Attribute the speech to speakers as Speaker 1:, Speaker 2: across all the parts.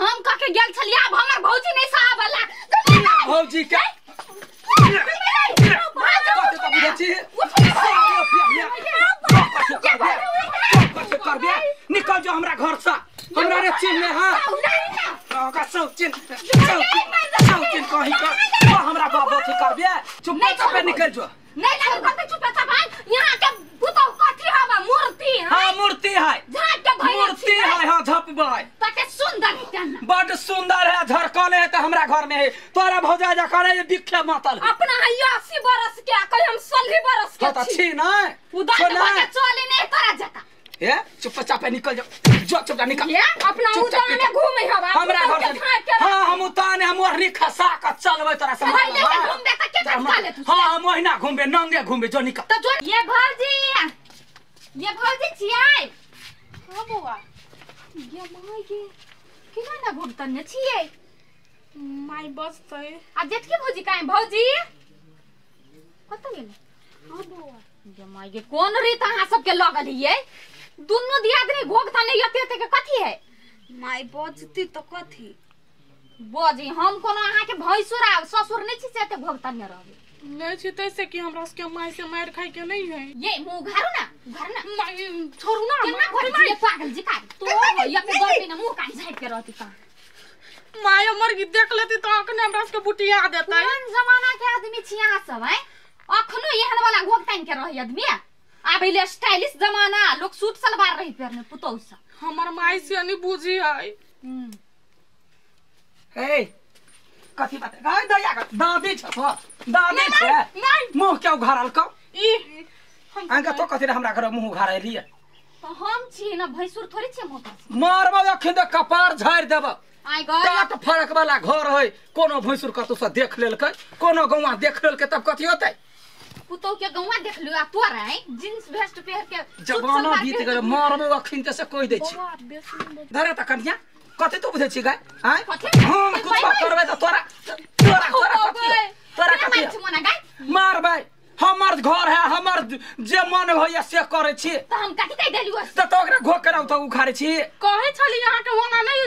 Speaker 1: हम कके गेल छलिया अब हमर भौजी नहीं साहबला
Speaker 2: भौजी के निकल जो हमरा घर से हमरा रे चिन्ह में हां का सब चिन्ह कहीं का हमरा बाबा थी करबे चुप निकल जो
Speaker 1: नहीं नहीं कते चुप था भाई यहां के भूतो कथी हवा मूर्ति है
Speaker 2: हां मूर्ति है
Speaker 1: झाट के भाई
Speaker 2: मूर्ति है हां झप भाई
Speaker 1: कते सुंदर है
Speaker 2: बड़ सुंदर है झरकले है त हमरा घर में है तोरा भौजा जा करे बिखे मातल
Speaker 1: अपना है 80 बरस के कल हम 16 बरस के
Speaker 2: छी ना
Speaker 1: उधर के चले नहीं तोरा जका
Speaker 2: ए चुपचाप निकल जा चुप निकल
Speaker 1: ये अपना उतान में घूमे हवा
Speaker 2: हमरा घर से हां हम उतान हम ओहनी खसा के चलबे तोरा समझ
Speaker 1: घूमबे त के चले तू
Speaker 2: हां हम ओहिना घूमबे नंगे घूमबे जो निकल
Speaker 1: तो ये भौजी छियै हां बौआ ये माय के केना ना भुगतन ने छियै
Speaker 3: माय बस तै
Speaker 1: आ जेठ के भौजी काहे भौजी कत गेल हां बौआ ये माय के कोन रीत अहाँ सब के लगल हियै दुनु दियादनी भोगता नहीं यते के कथी है
Speaker 3: माय बजती तो कथी
Speaker 1: बोजी हम कोनो अहाँ के भैंसुरा ससुर नहीं छी सेते भोगता नहीं रहबे
Speaker 3: नहीं छी तैसे कि हमरा के माय से मार खाई के नहीं है
Speaker 1: ये मुंह घारू ना
Speaker 3: माय छोड़ू ना
Speaker 1: केना घर ये पागल जी का तो ये के गलती ना मुंह कान झाड़ के रहती का
Speaker 3: माय मर गई देख लेती तो अखने हमरा के बुटिया देता है
Speaker 1: कौन जमाना के आदमी छी अहाँ सब है अखनो एहन वाला घोगतान के रही आदमी आबेले स्टाइलिश जमाना लोग सूट सलवार रही पहने पुतौ सा
Speaker 3: हमर माय से नहीं बुझी है
Speaker 2: हे कथी बात गाय दया दादी छ दादी छ मुंह क्यों घारल क
Speaker 3: ई
Speaker 2: आंगा तो कथी हमरा घर मुंह घारलिए
Speaker 1: तो हम छी ना भैंसुर थोड़ी छी मोटा
Speaker 2: मारबा अखन त कपार झाड़ देब
Speaker 1: आइ गए
Speaker 2: तात फरक वाला घर है कोनो भैंसुर कतौ से देख लेलकै कोनो गौवा देख लेलकै तब कथी होतै
Speaker 1: पुतो के गौवा देख लियो आ तोरा है जींस वेस्ट पहन के
Speaker 2: जवाना बीत गेल मारबो अखन त से कोई दै छी धरे त कन्या कथी तू बुझै छी गाय हां हम कुछ करबै त तोरा कथी मार भाई हमर घर है हमर जे मन होइया से करे छी
Speaker 1: त हम कथी कह देलियो
Speaker 2: त ओकरा घो कराउ त उखाड़े छी
Speaker 3: कहे छली यहां के होना नहीं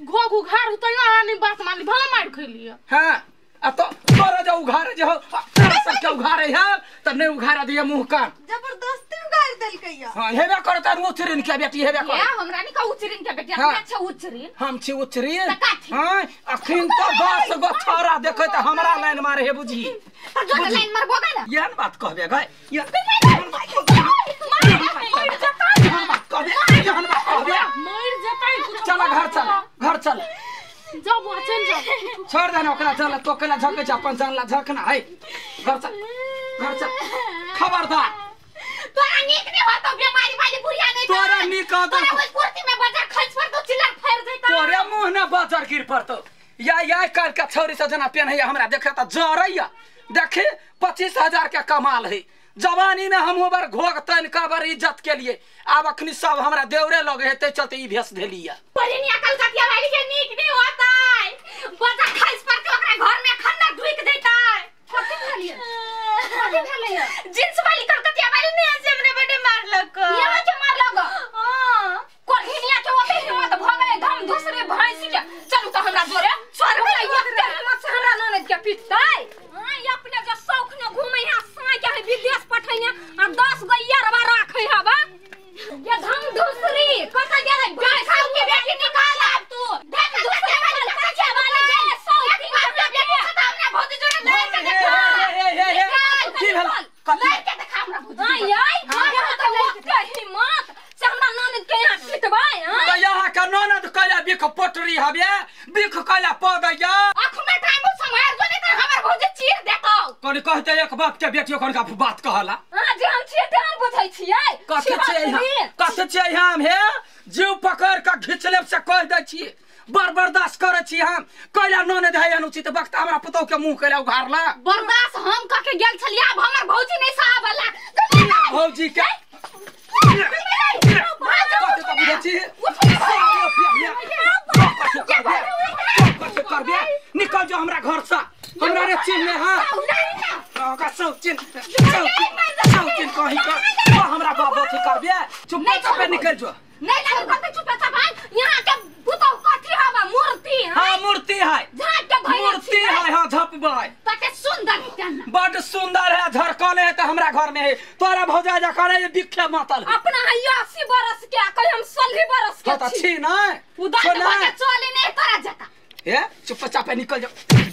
Speaker 3: घो उखाड़ त यहां नहीं बात मानली भला मार खइलिए
Speaker 2: हां आ तो तोरा जो उघारे जो तोरा सब के उघारे है त नहीं उघारा दिए मुंह कान
Speaker 3: जबरदस्ती उघार देलकैया
Speaker 2: हां हेबे करत उचरिन के बेटी हेबे कर
Speaker 1: ये हमरा नहीं का उचरिन के बेटी अच्छा उचरिन
Speaker 2: हम छी उचरिन हां अखिन तो बस गो छोरा देखे त हमरा लाइन मारे हे बुझी
Speaker 1: जो लाइन मार बोगा ना
Speaker 2: यान बात कहबे गय यान
Speaker 3: मर जताई कुछ
Speaker 2: चल घर चल
Speaker 3: जाओ चल जाओ
Speaker 2: छोड़ देना ओकरा चल तो केला झके छ अपन जानला झकना है घर चल खबरदार
Speaker 1: तोरा नीक नहीं हो तो बीमारी वाली बुढ़िया नहीं
Speaker 2: तोरा नीक हो तो
Speaker 1: कुर्ती में बाजार खर्च पर तो चिल्ला फेर देता
Speaker 2: तोरे मुंह न बाजार गिर पड़तो या काल का छौरी से जना पेन है हमरा देखे त जरैया देखे 25,000 के कमाल है जवानी में हम ओबर घोग तन कबर इज्जत के लिए अब अखनी सब हमरा देवरे लगे हेते चलते ई भेस धेलिया
Speaker 1: परिनिया कलकतिया वाली के नीक नहीं होता है बाजार खर्च पर के ओकरा घर में खन्ना ढुक देता है कथि भेलिए जींस वाली कलकतिया वाली ने से हमने बड़े मार लको यहां के मार लगो हां कोरिनिया के ओते हिम्मत भ गए हम दूसरे भैंसी के चलू तो हमरा जोरे स्वर्ग में हिम्मत से हमरा ननद के पिटतै हां ये अपने जो शौक न घूमै है साई के विदेश पठैने आ 10 गो यारवा राखै हबा ये धम दूसरी कत गेलै भैंसा के बेटी निकाल अब तू देख दूसरे वाली कच्चे वाली जे शौक के बेटी हमरा भौजी जोरे ले के देखा
Speaker 2: की भेल
Speaker 1: ले के देखा हमरा भौजी आई हमरा तो के हिम्मत से हमरा ननद के यहां पिटबै हां
Speaker 2: त यहाँ का ननद कला बिख पोटरी हबे बिख कला पदैया
Speaker 1: आँख में टाइम समय जो नहीं त हमर भौजी चीर देतौ
Speaker 2: कोनी कहते एक बाप के बेटियो कोन का बात कहला
Speaker 1: हां जे हम छियै ध्यान बुझै छियै
Speaker 2: कथि छै हम हे जीव पकड़ के घिचलेब से कह दै छी बर्दाश्त करे छी हम कइला ननद है अनुचित वक्त हमरा पुतौ के मुंह कइला उघारला
Speaker 1: बर्दाश्त हम कके गेल छलिया अब हमर भौजी नहीं साहबला
Speaker 2: भौजी के निकल जो हमरा घर से हमरा रे चिन्ह में हां का सब चिन्ह कहीं का हमरा बाबा थी करबे चुप निकल जो
Speaker 1: नहीं कते चुप था भाई यहां के पुतौ कथि हवा
Speaker 2: भाई
Speaker 1: तके सुंदर है तेना
Speaker 2: बड़ सुंदर है झरकले है तो हमरा घर में है तोरा भौजा जा करे ये बिखे मातल
Speaker 1: अपना है 80 बरस के कहीं हम 16 बरस के
Speaker 2: तो छी ना
Speaker 1: उधर के चले नहीं तोरा जका
Speaker 2: ए चुपचाप निकल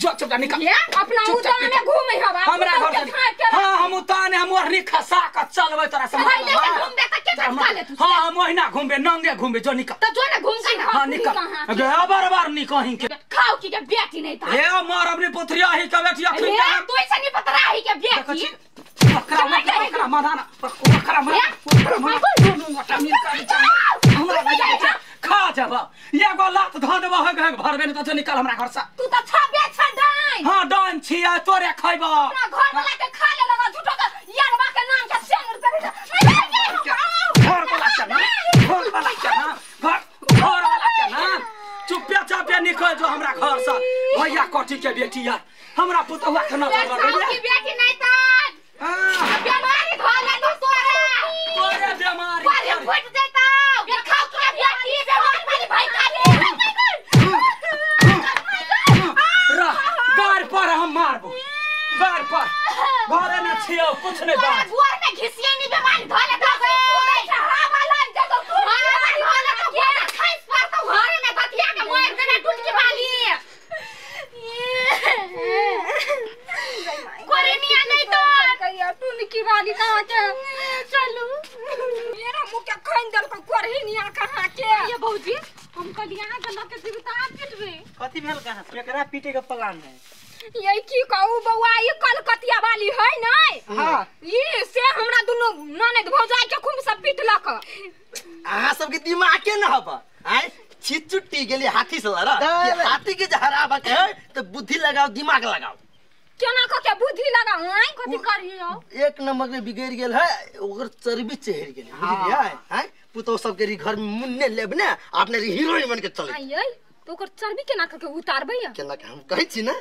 Speaker 2: जा चुप निकल
Speaker 1: ये अपना उतान में घूमे हवा
Speaker 2: हमरा घर से हां हम उतान हम ओढ़नी खसा के चलबे तोरा से
Speaker 1: घूमबे त के चले तू
Speaker 2: हां हम ओहिना घूमबे नंगे घूमबे जो निकल
Speaker 1: तो जो ना घूम के
Speaker 2: हां निकल गे बार नहीं कहीं के
Speaker 1: खाओ की के बेटी नहीं था
Speaker 2: ए मार अपनी पुत्रिया ही के बेटिया खिन के
Speaker 1: तू ऐसे नहीं पता रही के बेटी
Speaker 2: बकरा मदाना बकरा मदाना खा जब एगो लात धऽ देबो है घर में त निकल हमरा घर से
Speaker 1: तू त छबे छ डाइन
Speaker 2: हां डाइन छिया तोरे खइबो
Speaker 1: अपना घर वाला के खा ले लगा झूठो के यारवा के नाम के सेंगर करे
Speaker 2: घर वाला के नाम चुपे चापे निकल जो हमरा घर से भैया कोठी के बेटी यार हमरा पुतवा के ना
Speaker 1: की बेटी नहीं था बीमारी धोला तो तोरे
Speaker 2: बीमारी
Speaker 1: पर फट जाता ये खाओ के बेटी बीमारी वाली भाई
Speaker 2: का गार पर हम मारबो गार पर घरे न छियो कुछ नहीं बात
Speaker 1: घर में घिसिए नहीं बीमारी धोला तो हां वाला दे दो बीमारी धोला तो क्या खाइस पर तो घर में बतिया के मोर देना टूट की वाली कोरेनिया नहीं तो कहिया टूट की वाली कहां के चलो मेरा मुंह के खाइन दल को कोरेनिया कहां के ये भौजी हम कल यहां गला के जीवित आप पिटबे
Speaker 4: कथी भेल कहां केकरा पीटे के प्लान है
Speaker 1: यही की कहू बउआ ये कलकतिया वाली है नहीं
Speaker 4: हां
Speaker 1: ये से हमरा दुनु ननद भौजाई के खूब सब पिटलक
Speaker 5: अहाँ सबके दिमाग के न हबा आय छिचुट्टी गेली हाथी से लड़ा हाथी के हराबा के तो बुद्धि लगाओ दिमाग लगाओ
Speaker 1: केना क के बुद्धि लगाऊ आई कथि करियो
Speaker 5: एक नंबर में बिगड़ गेल है ओकर चर्बी चढ़ गेल बुझलियै हैं पुतो सब के घर में मुन्ने लेब ने अपने हीरोइन बन के चले
Speaker 1: आइयै तो ओकर चर्बी केना क के उतारबै
Speaker 5: केना के हम कहै छी ना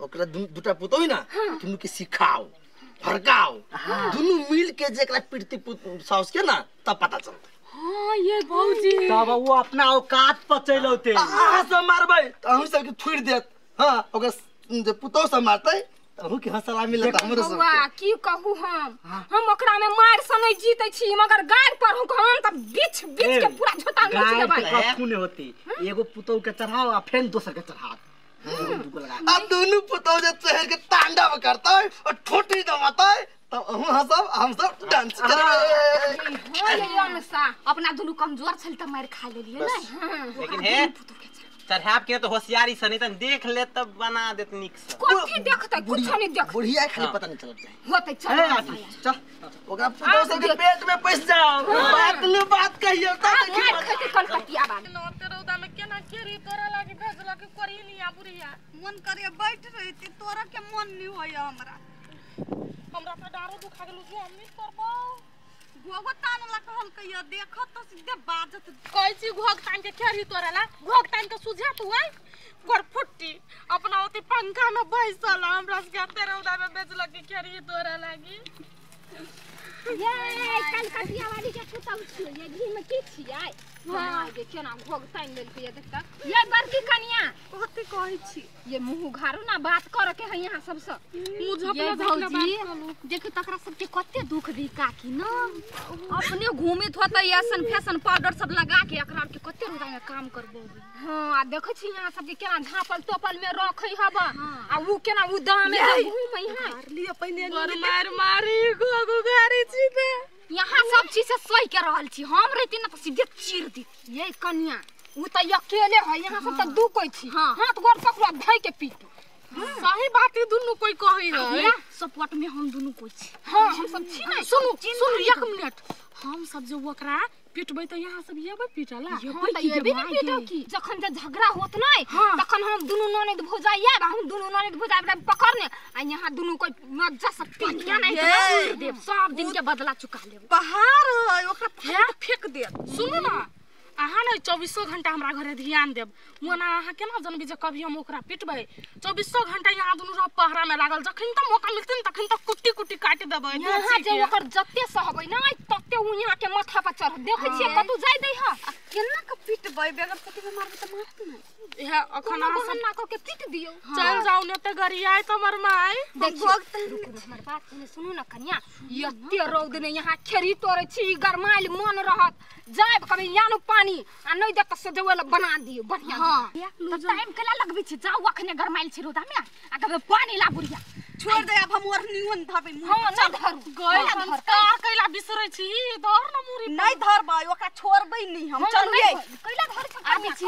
Speaker 5: ओकरा दुटा पुतो है ना दुनु के सिखाओ भड़काओ दुनु मिल के जेकरा पिटती साउस के ना तब पता चलतै
Speaker 1: हां ये भौजी
Speaker 4: तब वो अपना औकात पर चलौते
Speaker 5: अहाँ सब मारबै त अहूँ सब के थुड़ देत हां ओकर जे पुतो सब मारतै अहूँ के हंसला मिलत हमरो सब
Speaker 1: बउआ की कहू हम ओकरा में मार सनै जीतै छी मगर गाड़ पर हम त बिछ के पूरा झोटा नोच लेबै
Speaker 4: कखु नहीं होती एगो पुतौ के चढ़ाओ आ फेन दोसर के चढ़ाओ
Speaker 5: अब दोनों पुतौ जे चढ़ के तांडव करतै और ठोटी दबातै तब हम सब डांस करबै
Speaker 1: हां ये अनुसा अपना दुनु कमजोर छल त मार खा लेलिए ना
Speaker 4: लेकिन हे चढ़ाब के तो होशियारी से नहीं त देख ले तब बना देत निक से
Speaker 1: कथि देखतै कुछ नहीं देख
Speaker 5: बुढ़िया खाली पता नहीं चलत जाए
Speaker 1: होतै चल
Speaker 5: ओकरा पुतौ सब के पेट में पैस जाओ बात कहियो त देखी
Speaker 1: कलकतिया बात
Speaker 3: नोते रौदा में केना केरी तोरा लागी भेजला के करी लिया बुढ़िया मन करे बैठ रही तोरा के मन नहीं होय हमरा त डारो दुखा गेलु जो हम नहीं करबो घोग तान ला कहल कहिया देखत त सीधे बाजत कहै छी घोग तान के खेरी तोरा ला घोग तान के सुझा तू आई गोर फुट्टी अपना ओती पंखा में बैसल हमरा से के रौदा में बेचला के खेरी तोरा लागी
Speaker 1: ये कलकतिया वाली के पुतौ छी ये घी में की छियै हां ये केना घोग तान लेल के देखता ये बड़की कनिया
Speaker 3: कथि कहै छी
Speaker 1: ये मुंह घारू ना बात करे के है यहां सब से
Speaker 3: मुझे
Speaker 1: भौजी देख तकरा सब के कते दुख दी काकी न अपने घूमित होतै ऐसन फैशन पाउडर सब लगा के एकरा के कते रुदा में काम करबो हां आ देखै छी यहां सब के केना झापल टोपल में रखै हबा आ उ केना उ दाम में घूमै है
Speaker 3: लिए पहले मार मारी घोग घारी छी बे
Speaker 1: यहां सब चीज से सही के रहल छी हम रहती न त सीधे चीर दी ये कन्या उ त अकेले है यहां सब त दू कोई छी हाथ गोर पकड़ा धइ के पीट
Speaker 3: सही बात ही दुनु कोई कहि है
Speaker 1: सपोर्ट में हम दुनु कोई छी
Speaker 3: हां हम सब छी ना सुनु एक मिनट हम सब जो ओकरा पिटबै त यहां सब येबै पिटला
Speaker 1: ये भी पिटो की जखन जे झगड़ा होत नै तखन हम दुनु ननद भौजाई आब हम दुनु ननद भौजाई पकड़ने आ यहां दुनु कोई मज्जा से पिटिया नहीं तो देव सब दिन के बदला चुका लेब
Speaker 3: पहाड़ है ओकरा फेंक दे सुनु ना अहाँ नहीं 24 घंटा हमरा घरे ध्यान देब मुना अहाँ केना जनबी जे कभी हम ओकरा पिटबै 24 घंटा यहाँ दुनू रह पहरा में लागल जखन त मौका मिलतै तखन त कुट्टी कुट्टी काट देबै
Speaker 1: यहाँ जे ओकर जत्ते सहबै न तत्ते उ यहाँ के माथा पर चढ़ देखै छियै कतौ जाय दै ह
Speaker 3: केना के पिटबै बेगर पति में मारबै त मारत नै इहा अखन
Speaker 1: अहाँ बहाना क के पीट दियौ
Speaker 3: चल जाऊ ने त गरियाय त हमर माय
Speaker 1: देखियो हमर बात सुनू न कन्या एत्ते रौद ने यहाँ खेरी तोड़ै छी गरमाइल मन रहत जाब कभी यानो पानी आ नै देत से देवल बना दियो बढ़िया तो टाइम केला लगबै छी जाऊ अखने गरमाइल छी रौदा में आ कबे पानी ला बुढ़िया
Speaker 3: छोड़ दे अब हम और निवन धबै
Speaker 1: हां न धरू
Speaker 3: गय संस्कार कैला बिसरै छी धर न मुरी नै धरबै ओकरा छोड़बै नै हम चलिए
Speaker 1: कैला धर आबी छी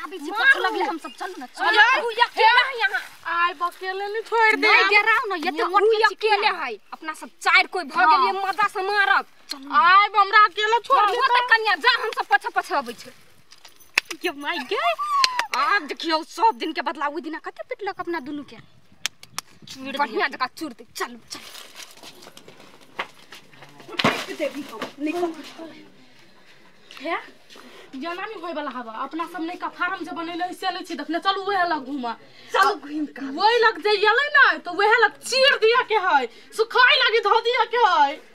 Speaker 1: आबी छी पछ लगले हम सब चलू न चल उ अकेला यहाँ
Speaker 3: आइ बकेले नै छोड़ दे
Speaker 1: नै डराउ न ये त मोट के अकेले है अपना सब चार कोई भ गेलिए मजा से मारब
Speaker 3: आइ हमरा अकेला छोड़ दे
Speaker 1: त कन्या जा हम सब पछ पछ आबै छै ये माय गे आब देखियो सब दिन के बदला उ दिन कते पिटलक अपना दुनू के बढ़िया जगह चूर दे चल चल
Speaker 3: देवी हम निकल हे जनानी होय वाला हवा अपना सब नै का फार्म जे बनैले से ले छी देखने चलू ओहे लग घुमा
Speaker 1: चल घुम का
Speaker 3: ओइ लग जे येलै नै तो ओहे लग चीर दिया के है सुखाई लगी धो दिया के है